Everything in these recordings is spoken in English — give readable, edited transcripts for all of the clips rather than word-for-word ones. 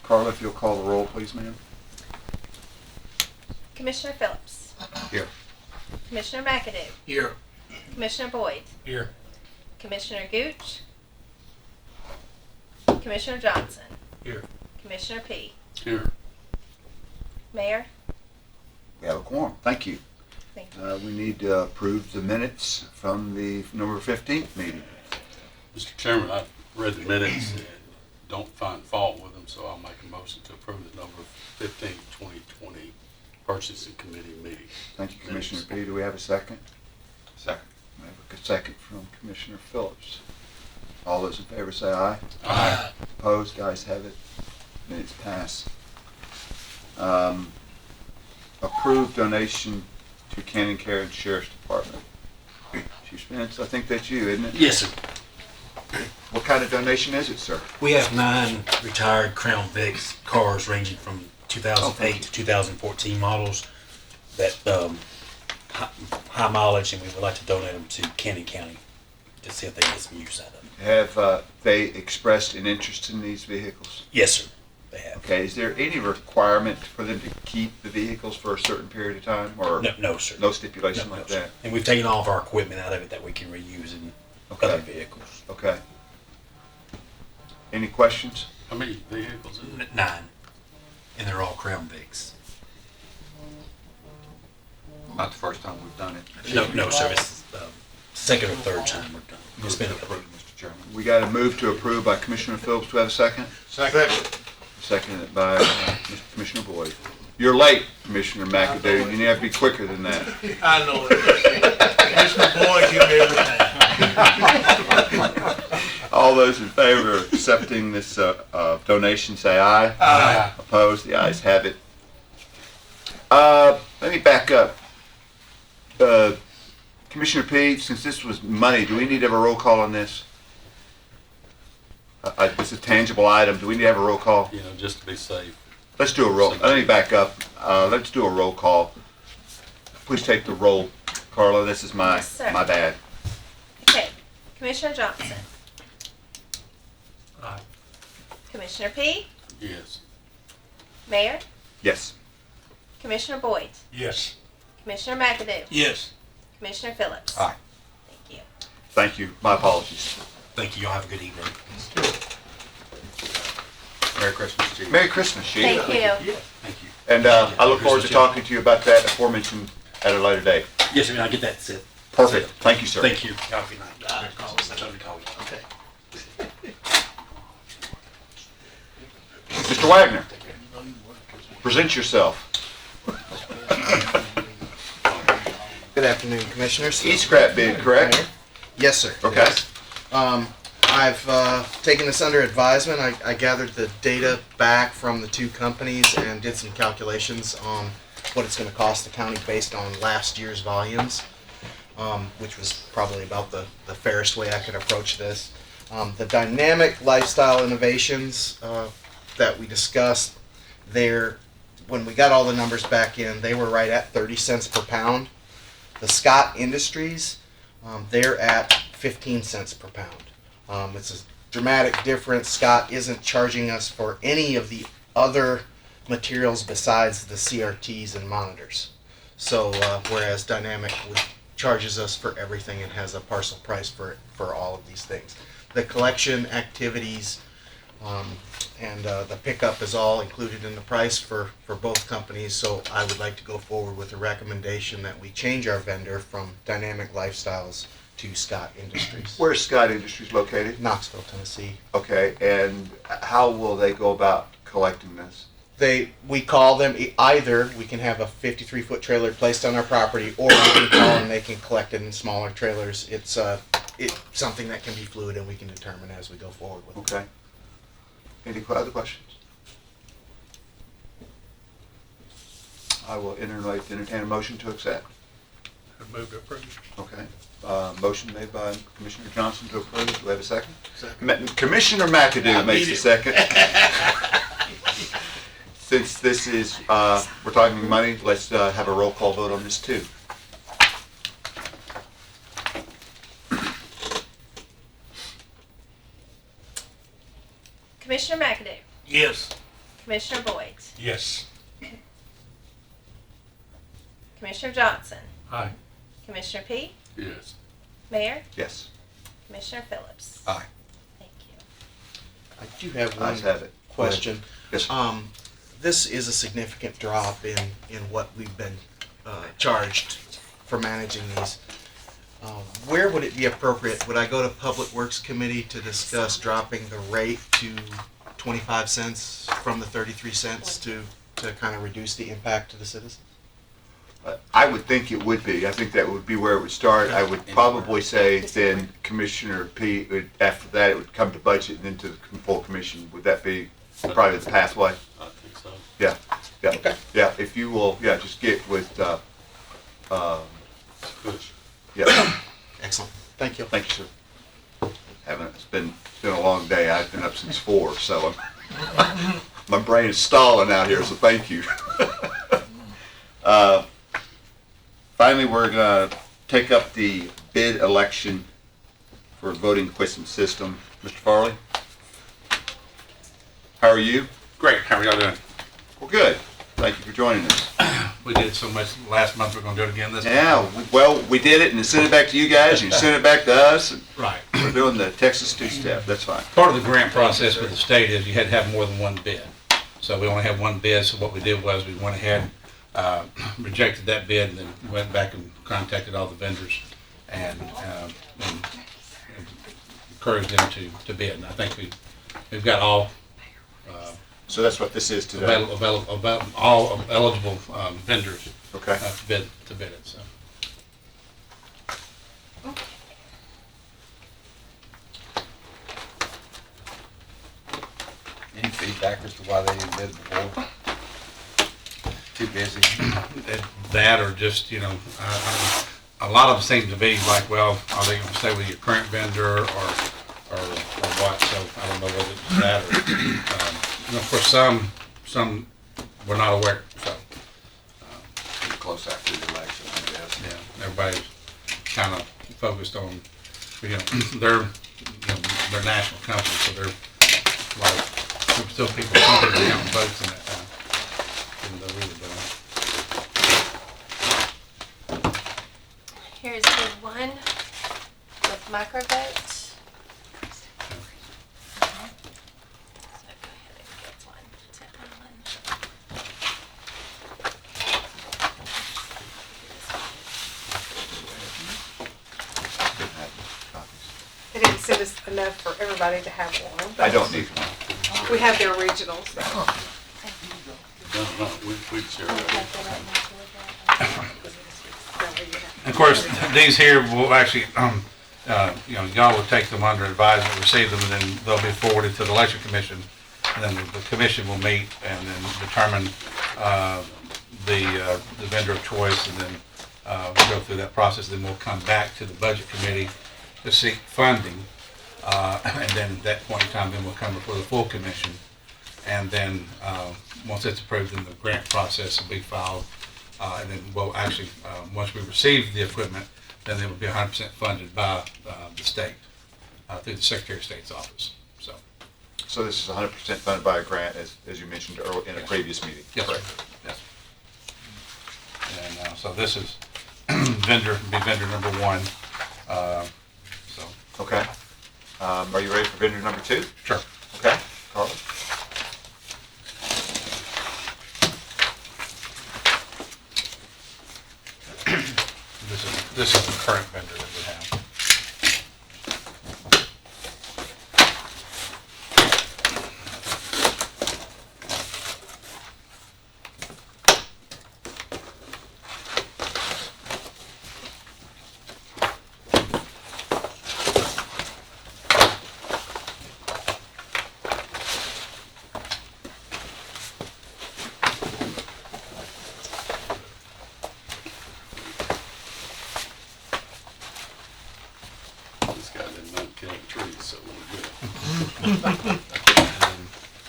Carla, if you'll call the roll, please, ma'am. Commissioner Phillips. Here. Commissioner McAdoo. Here. Commissioner Boyd. Here. Commissioner Gooch. Commissioner Johnson. Here. Commissioner P. Here. Mayor. We have a quorum. Thank you. Thank you. We need to approve the minutes from the November 15th meeting. Mr. Chairman, I've read the minutes and don't find fault with them, so I'll make a motion to approve the November 15, 2020 Purchasing Committee meeting. Thank you, Commissioner P. Do we have a second? Second. We have a second from Commissioner Phillips. All those in favor say aye. Aye. Opposed? The ayes have it. Minutes pass. Approved donation to Cannon Care Sheriff's Department. Chief Spence, I think that's you, isn't it? Yes, sir. What kind of donation is it, sir? We have 9 retired Crown Vics cars ranging from 2008 to 2014 models that high mileage, and we would like to donate them to Cannon County to see if they get some use out of them. Have they expressed an interest in these vehicles? Yes, sir. They have. Okay, is there any requirement for them to keep the vehicles for a certain period of time, or No, sir. no stipulation No, like sir. that? And we've taken all of our equipment out of it that we can reuse in Okay. other vehicles. Okay. Any questions? How many vehicles is it? 9. And they're all Crown Vics. Not the first time we've done it. No, sir. It's second or third time we've done it. It's been a couple. Mr. Chairman. We got a move to approve by Commissioner Phillips. Do we have a second? Second. Seconded by Commissioner Boyd. You're late, Commissioner McAdoo. You need to be quicker than that. I know it. Commissioner Boyd, give me everything. All those in favor of accepting this donation say aye. Aye. Opposed? The ayes have it. Let me back up. Commissioner P, since this was money, do we need to have a roll call on this? It's a tangible item. Do we need to have a roll call? You know, just to be safe. Let's do a roll. Let me back up. Let's do a roll call. Please take the roll, Carla. This is my Yes, sir. my bad. Okay. Commissioner Johnson. Aye. Commissioner P. Yes. Mayor. Yes. Commissioner Boyd. Yes. Commissioner McAdoo. Yes. Commissioner Phillips. Aye. Thank you. Thank you. My apologies. Thank you. Y'all have a good evening. Merry Christmas, Chief. Merry Christmas, Chief. Thank you. Thank you. And I look forward to talking to you about that aforementioned at a later date. Yes, sir. I'll get that set. Perfect. Thank you, sir. Thank you. Y'all have a good night. Okay. Mr. Wagner, present yourself. Good afternoon, Commissioners. E-scrap bid, correct? Yes, sir. Okay. Yes. I've taken this under advisement. I gathered the data back from the 2 companies and did some calculations on what it's going to cost the county based on last year's volumes, which was probably about the fairest way I could approach this. The dynamic lifestyle innovations that we discussed there, when we got all the numbers back in, they were right at 30 cents per pound. The Scott Industries, they're at 15 cents per pound. It's a dramatic difference. Scott isn't charging us for any of the other materials besides the CRTs and monitors. So whereas Dynamic charges us for everything and has a parcel price for all of these things. The collection activities and the pickup is all included in the price for both companies, so I would like to go forward with a recommendation that we change our vendor from Dynamic Lifestyles to Scott Industries. Where's Scott Industries located? Knoxville, Tennessee. Okay, and how will they go about collecting this? We call them, either we can have a 53-foot trailer placed on our property, or we can call and they can collect it in smaller trailers. It's something that can be fluid and we can determine as we go forward with it. Okay. Any other questions? I will entertain a motion to accept. I move to approve. Okay. Motion made by Commissioner Johnson to approve. Do we have a second? Second. Commissioner McAdoo makes the second. Since this is, we're talking money, let's have a roll call vote on this too. Commissioner McAdoo, Yes. Commissioner Boyd, Yes. Commissioner Johnson, Aye. Commissioner Peak, Yes. Mayor, Yes. Commissioner Phillips. Aye. Thank you. I do have one Ayes have it. question. Go ahead. Yes. This is a significant drop in what we've been charged for managing these. Where would it be appropriate? Would I go to Public Works Committee to discuss dropping the rate to 25 cents from the 33 cents to kind of reduce the impact to the citizens? I would think it would be. I think that would be where it would start. I would probably say then Commissioner P, after that, it would come to budget and then to the full commission. Would that be probably the pathway? I think so. Yeah, yeah. Okay. Yeah, if you will, yeah, just get with, Push. yeah, Excellent. Thank you. thank you, sir. It's been a long day. I've been up since 4, so my brain is stalling out here, so thank you. Finally, we're gonna take up the bid election for voting equipment system. Mr. Farley? How are you? Great, how are y'all doing? We're good. Thank you for joining us. We did so much last month, we're gonna do it again this month. Yeah, well, we did it and then sent it back to you guys and you sent it back to us. And Right. we're doing the Texas two-step. That's fine. Part of the grant process with the state is you had to have more than one bid. So we only had one bid, so what we did was we went ahead, rejected that bid, and then went back and contacted all the vendors and encouraged them to bid. And I think we've got all So that's what this is today. all eligible vendors Okay. to bid it, so. Any feedback as to why they didn't bid before? Too busy. That or just, a lot of them seem to be like, well, are they gonna stay with your current vendor or what? So I don't know whether it's that or, for some we're not aware, so, Pretty close after the election, I guess. yeah, everybody's kind of focused on, they're national companies, so they're like, there's still people counting votes in that time, even though we were doing it. Here's bid 1 with microvote. So go ahead and get one. Tap on one. Didn't have copies. They didn't send us enough for everybody to have one. but I don't need one. We have the originals. No, we share that. Of course, these here will actually, y'all will take them under advisement, receive them, and then they'll be forwarded to the election commission. And then the commission will meet and then determine the vendor of choice, and then we'll go through that process. Then we'll come back to the budget committee to seek funding. And then at that point in time, then we'll come before the full commission. And then, once it's approved, then the grant process will be filed. And then we'll actually, once we receive the equipment, then it will be 100% funded by the state, through the Secretary of State's office, so. So this is 100% funded by a grant, as you mentioned in a previous meeting. Yes, sir. Correct. Yes. And, so this is vendor number 1, so. Okay. Are you ready for vendor number 2? Sure. Okay. Carla? This is the current vendor that we have. This guy didn't mind killing trees, so we're good.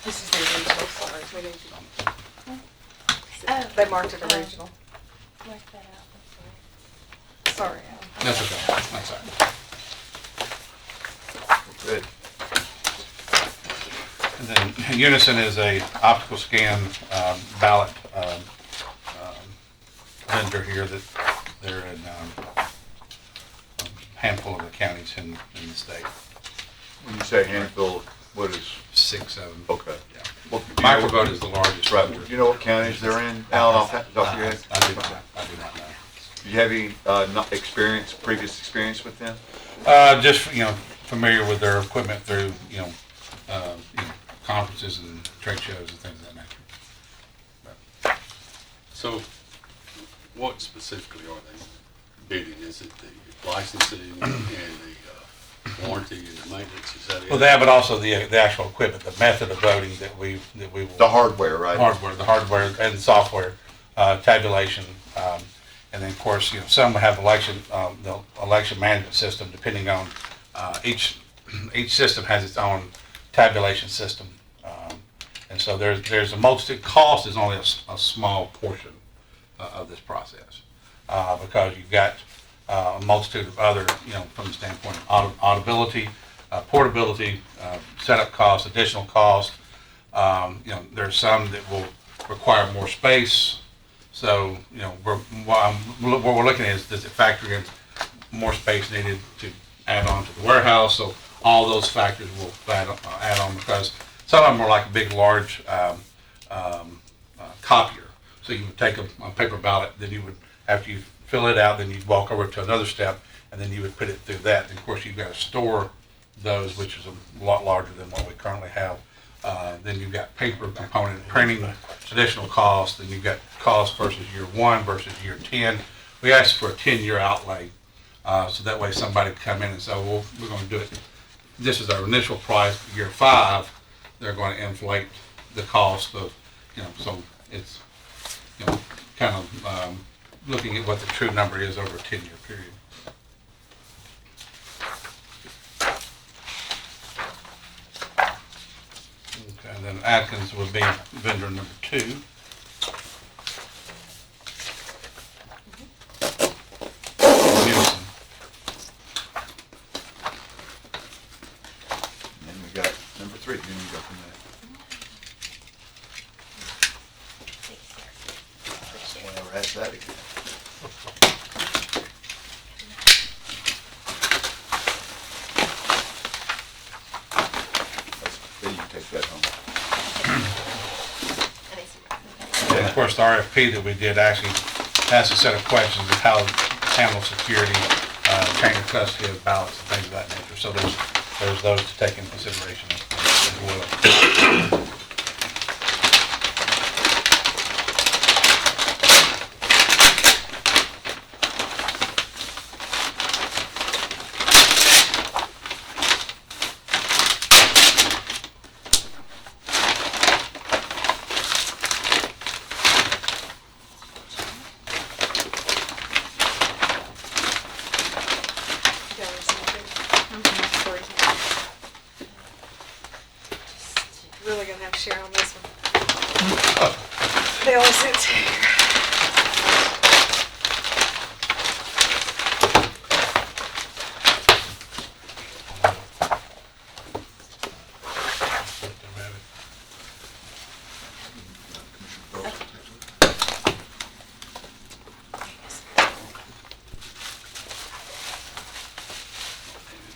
This is the original, sorry. We didn't- Oh. They marked it original. Mark that out. Sorry, Al. That's okay, that's all right. Good. And then Unison is a optical scan ballot vendor here that they're in a handful of the counties in the state. When you say handful, what is, 6, 7. okay. Yeah. Well, do you know what- Microvote is the largest. Right, vendor. do you know what counties they're in, Alan, off the top of your head? I do not know. Do you have any, previous experience with them? Just, familiar with their equipment through, conferences and trade shows and things of that nature. So what specifically are they bidding? Is it the licensing and the warranty and the maintenance? Is that it? Well, that, but also the actual equipment, the method of voting that we will. The hardware, right? The hardware and software, tabulation, and then of course, some have the election management system, depending on, each system has its own tabulation system. And so there's a multitude, cost is only a small portion of this process. Because you've got a multitude of other, from the standpoint of audibility, portability, setup costs, additional cost. There's some that will require more space. So, what we're looking at is, does it factor in more space needed to add on to the warehouse? So all those factors will add on, because some of them are like a big, large copier. So you would take a paper ballot, then you would, after you fill it out, then you'd walk over to another step, and then you would put it through that. And of course, you've got to store those, which is a lot larger than what we currently have. Then you've got paper component printing, additional cost, then you've got cost versus year 1 versus year 10. We asked for a 10-year outlay, so that way somebody could come in and say, well, we're going to do it. This is our initial price. Year 5, they're going to inflate the cost of, so it's, kind of looking at what the true number is over a 10-year period. Okay, and then Atkins would be vendor number 2. Unison. And then we got number 3, then we go from there. Never ask that again. Then you can take that home. And of course, the RFP that we did actually has a set of questions of how to handle security, chain of custody of ballots and things of that nature. So there's those to take into consideration as well. Really gonna have to share on this one. They only sent 2.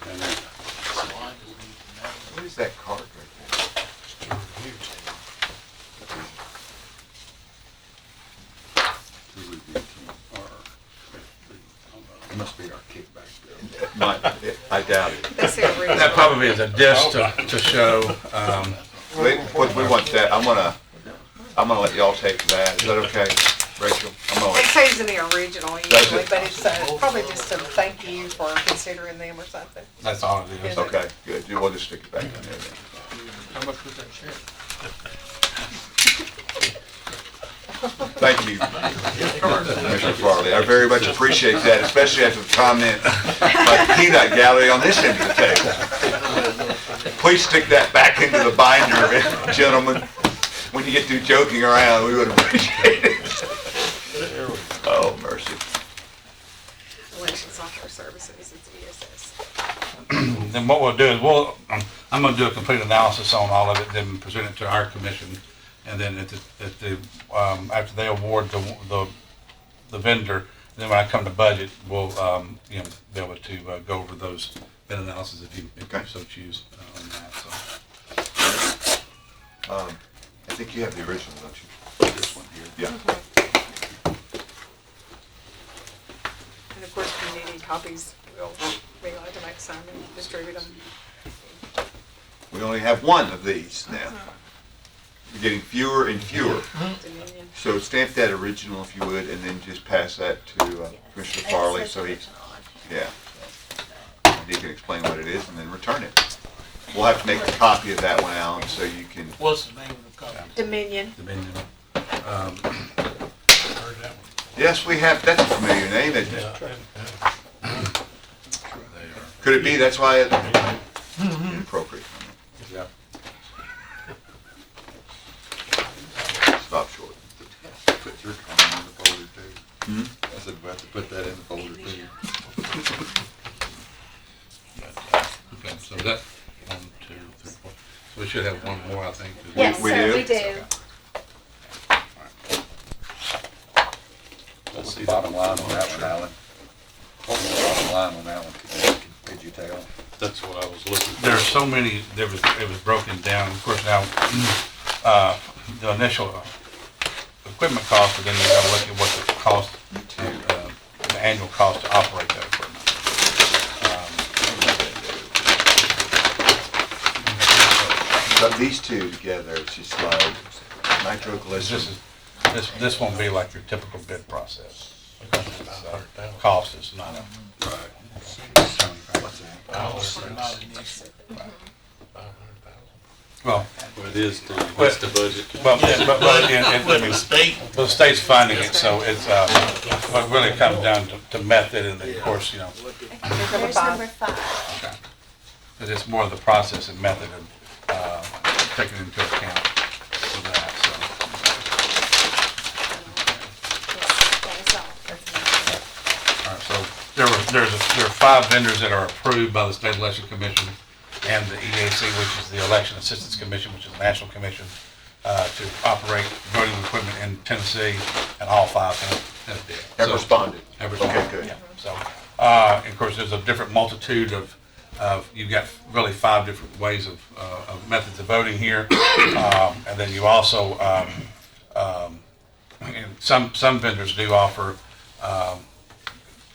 And then What is that card right there? who would be, It must be our kickback bill. I doubt it. That's their original. That probably is a disc to show, We want that, I'm gonna let y'all take that, is that okay, Rachel? It says in the original Does usually, it? but it's probably just a thank you for considering them or something. that's all it is. Okay, good, we'll just stick it back in there then. How much was that check? Thank you, Commissioner Farley. I very much appreciate that, especially after the comment by the peanut gallery on this end of the table. Please stick that back into the binder, gentlemen. When you get through joking around, we would appreciate it. Oh, mercy. Election software services, it's ESS. Then what we'll do is I'm gonna do a complete analysis on all of it, then present it to our commission. And then after they award the vendor, then when I come to budget, we'll, be able to go over those bid analysis if you so choose on that, so. I think you have the original, don't you? This one here. Yeah. And of course, if you need any copies, we'll like to make some and distribute them. We only have one of these now. We're getting fewer and fewer. Dominion. So stamp that original if you would, and then just pass that to Commissioner Farley, so he, yeah. He can explain what it is and then return it. We'll have to make a copy of that one, Alan, so you can, What's the name of the company? Dominion. Dominion. Heard that one. yes, we have, that's a familiar name, isn't it? Could it be, that's why it's inappropriate? Yeah. Stop short. Put your comment in the folder too. Hmm? I said we have to put that in the folder too. Okay, so that, 1, 2, 3, 4. So we should have one more, I think. Yes, We sir, do? we do. What's the bottom line on that one, Alan? What was the bottom line on that one? Could you tell? That's what I was looking for. There are so many, it was broken down, of course now, the initial equipment cost, but then you gotta look at what the cost, the annual cost to operate that equipment. But these two together, it's just like nitroglycerin. This won't be like your typical bid process. Because it's, cost is not a. Well, Well, it is, what's the budget? well, but With the state, the state's funding it, so it's, what really comes down to method and of course, Number There's number five. 5. because it's more of the process and method of, taking into account for that, so. That is all. All right, so there are 5 vendors that are approved by the State Election Commission and the EAC, which is the Election Assistance Commission, which is a national commission, to operate voting equipment in Tennessee, and all 5 have bid. Have So- responded. have responded, Okay, good. yeah. So, and of course, there's a different multitude of, you've got really 5 different ways of methods of voting here. And then you also, and some vendors do offer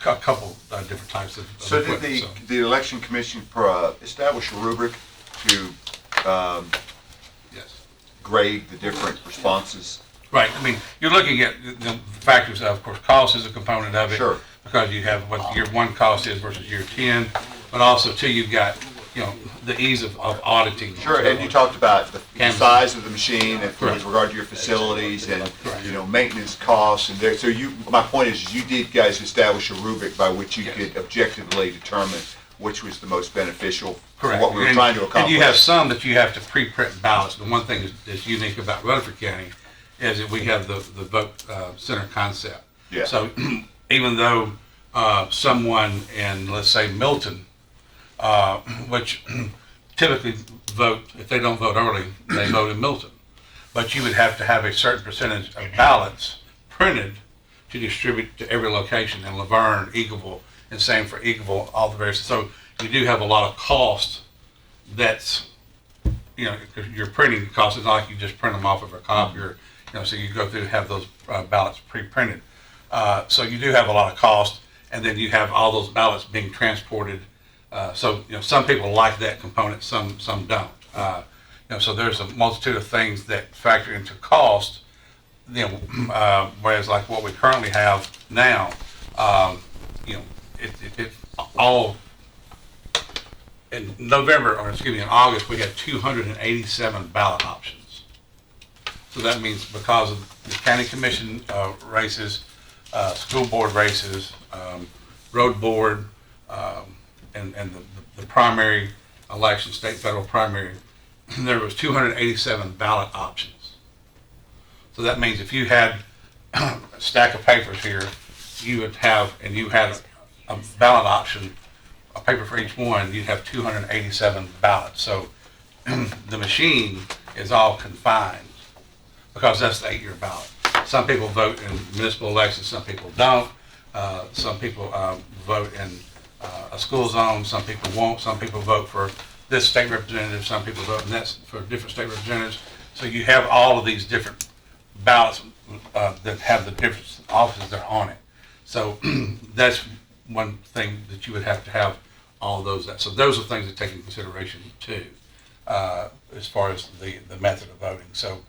a couple different types of So did equipment. the election commission establish a rubric to Yes. grade the different responses? Right, I mean, you're looking at the factors, of course, cost is a component of it. Sure. Because you have what year 1 cost is versus year 10, but also too, you've got, the ease of auditing. Sure, and you talked about the Canvas. size of the machine, with Correct. regard to your facilities and, Correct. maintenance costs and there, so my point is, you did guys establish a rubric by which you Yes. could objectively determine which was the most beneficial for Correct. what we were And- trying to accomplish. And you have some that you have to pre-print ballots. The one thing that's unique about Rutherford County is that we have the vote center concept. Yeah. So even though someone in, let's say, Milton, which typically vote, if they don't vote early, they vote in Milton. But you would have to have a certain percentage of ballots printed to distribute to every location in Laverne, Eagleville, and same for Eagleville, all the various. So you do have a lot of cost that's, because your printing cost is not like you just print them off of a copier, so you go through and have those ballots pre-printed. So you do have a lot of cost, and then you have all those ballots being transported. So some people like that component, some don't. So there's a multitude of things that factor into cost. Whereas like what we currently have now, it all in in August we had 287 ballot options. So that means because of the county commission races, school board races, road board, and the primary election, state, federal primary, there was 287 ballot options. So that means if you had a stack of papers here, you would have, and you had a ballot option, a paper for each one, you'd have 287 ballots. So the machine is all confined, because that's the 8-year ballot. Some people vote in municipal elections, some people don't. Some people vote in a school zone, some people won't. Some people vote for this state representative, some people vote in that for different state representatives. So you have all of these different ballots that have the different offices that are on it. So that's one thing that you would have to have all those. So those are things that take into consideration too, as far as the method of voting. So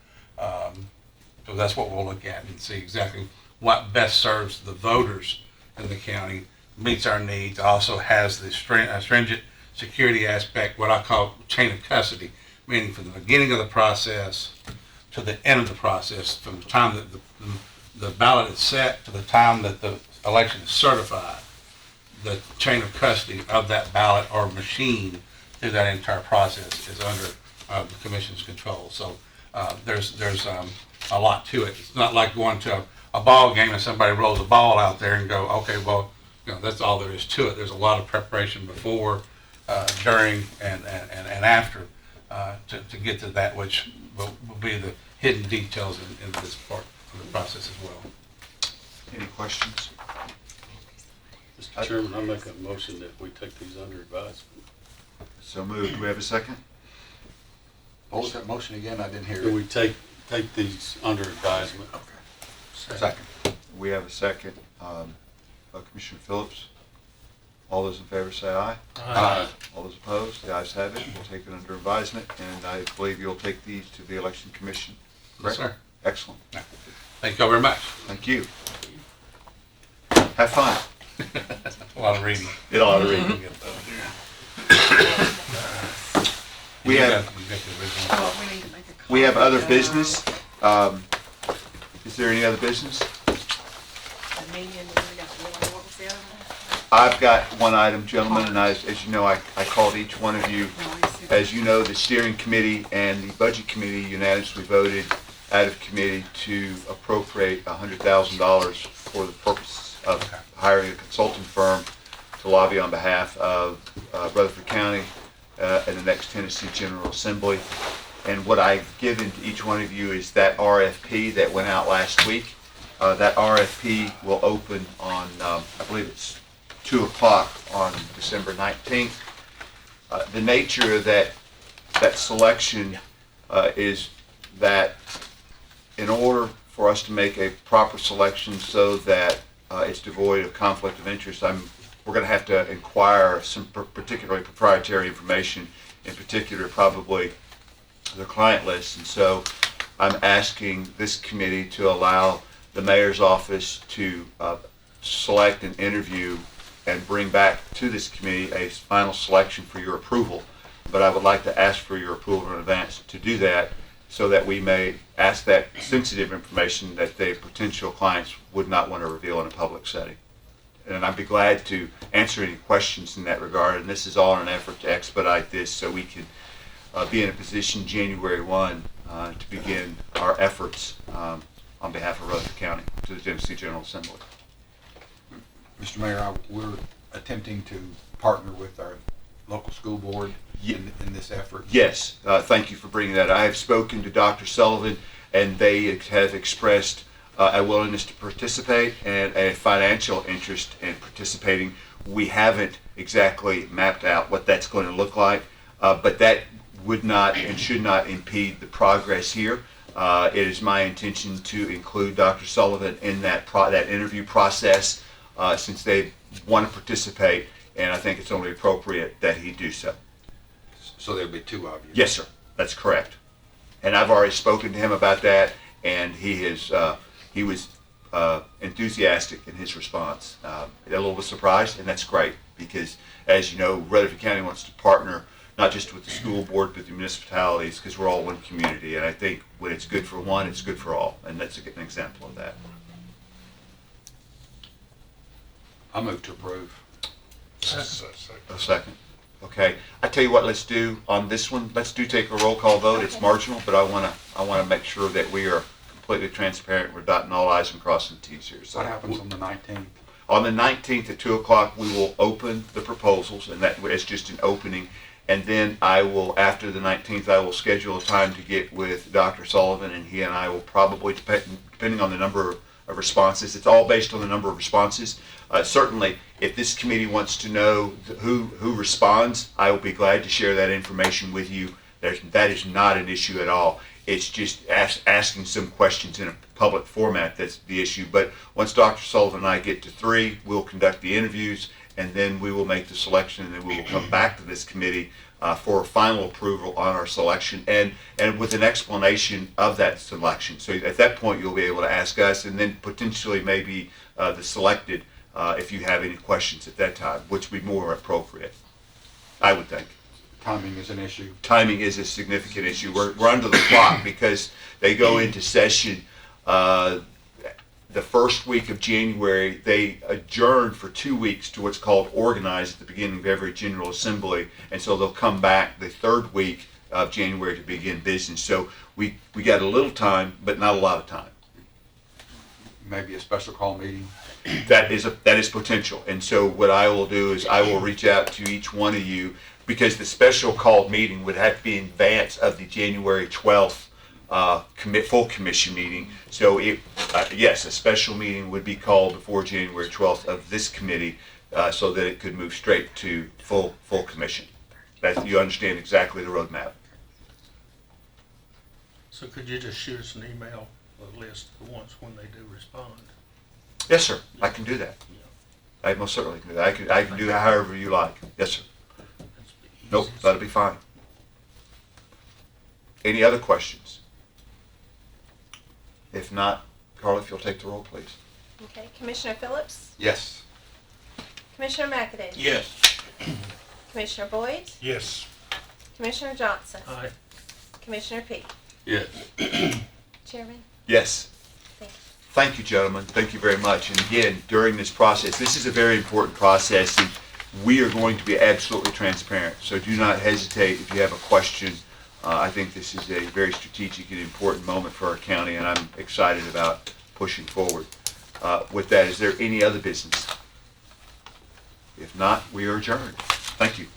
so that's what we'll look at and see exactly what best serves the voters in the county, meets our needs, also has the stringent security aspect, what I call chain of custody, meaning from the beginning of the process to the end of the process, from the time that the ballot is set to the time that the election is certified, the chain of custody of that ballot or machine through that entire process is under the commission's control. So there's a lot to it. It's not like going to a ball game and somebody rolls a ball out there and go, okay, well, that's all there is to it. There's a lot of preparation before, during, and after to get to that, which will be the hidden details in this part of the process as well. Any questions? Mr. Chairman, I make a motion that we take these under advisement. So moved. Do we have a second? What was that motion again? I didn't hear Do it. we take these under advisement? Second. We have a second. Commissioner Phillips. All those in favor say aye. Aye. All those opposed, the ayes have it. We'll take it under advisement, and I believe you'll take these to the election commission. Yes, sir. Excellent. Thank you all very much. Thank you. Have fun. A lot of reading. Get all the reading. We have, Oh, we need to make a copy. we have other business. Is there any other business? The median, we got one, what was the other one? I've got one item, gentlemen, and as you know, I called each one of you. No, I see. As you know, the steering committee and the budget committee unanimously voted out of committee to appropriate $100,000 for the purpose of hiring a consulting firm to lobby on behalf of Rutherford County in the next Tennessee General Assembly. And what I've given to each one of you is that RFP that went out last week. That RFP will open on, I believe it's 2 o'clock on December 19th. The nature of that selection is that in order for us to make a proper selection so that it's devoid of conflict of interest, we're going to have to inquire some particularly proprietary information, in particular probably the client list. And so I'm asking this committee to allow the mayor's office to select and interview and bring back to this committee a final selection for your approval. But I would like to ask for your approval in advance to do that, so that we may ask that sensitive information that the potential clients would not want to reveal in a public setting. And I'd be glad to answer any questions in that regard. And this is all in an effort to expedite this so we can be in a position January 1 to begin our efforts on behalf of Rutherford County to the Tennessee General Assembly. Mr. Mayor, we're attempting to partner with our local school board in this effort. Yes, thank you for bringing that. I have spoken to Dr. Sullivan, and they have expressed a willingness to participate and a financial interest in participating. We haven't exactly mapped out what that's going to look like, but that would not and should not impede the progress here. It is my intention to include Dr. Sullivan in that interview process since they want to participate, and I think it's only appropriate that he do so. So there'll be 2 of you? Yes, sir. That's correct. And I've already spoken to him about that, and he was enthusiastic in his response. A little bit surprised, and that's great because, as you know, Rutherford County wants to partner not just with the school board but the municipalities, because we're all one community. And I think when it's good for one, it's good for all, and that's an example of that. I move to approve. A second. Okay. I tell you what, let's do on this one. Let's take a roll call vote. It's marginal, but I want to make sure that we are completely transparent. We're dotting all I's and crossing T's here. So What happens on the 19th? on the 19th at 2 o'clock, we will open the proposals, and that is just an opening. And then I will, after the 19th, I will schedule a time to get with Dr. Sullivan, and he and I will probably, depending on the number of responses, it's all based on the number of responses. Certainly, if this committee wants to know who responds, I will be glad to share that information with you. That is not an issue at all. It's just asking some questions in a public format that's the issue. But once Dr. Sullivan and I get to 3, we'll conduct the interviews, and then we will make the selection, and then we will come back to this committee for final approval on our selection and with an explanation of that selection. So at that point, you'll be able to ask us, and then potentially maybe the selected if you have any questions at that time, which would be more appropriate, I would think. Timing is an issue. Timing is a significant issue. We're under the clock because they go into session the first week of January. They adjourn for 2 weeks to what's called organized at the beginning of every General Assembly, and so they'll come back the 3rd week of January to begin business. So we got a little time, but not a lot of time. Maybe a special call meeting. That is potential. And so what I will do is I will reach out to each one of you, because the special called meeting would have to be in advance of the January 12th full commission meeting. So yes, a special meeting would be called before January 12th of this committee so that it could move straight to full commission. That you understand exactly the roadmap. So could you just shoot us an email, a list of the ones when they do respond? Yes, sir. I can do that. I most certainly can do that. I can do that however you like. Yes, sir. That's the Nope, easiest. that'll be fine. Any other questions? If not, Carla, if you'll take the roll, please. Okay, Commissioner Phillips, Yes. Commissioner McAdoo. Yes. Commissioner Boyd, Yes. Commissioner Johnson, Aye. Commissioner Peak. Yes. Chairman, Yes. thank you. Thank you, gentlemen. Thank you very much. And again, during this process, this is a very important process, and we are going to be absolutely transparent. So do not hesitate if you have a question. I think this is a very strategic and important moment for our county, and I'm excited about pushing forward. With that, is there any other business? If not, we are adjourned. Thank you.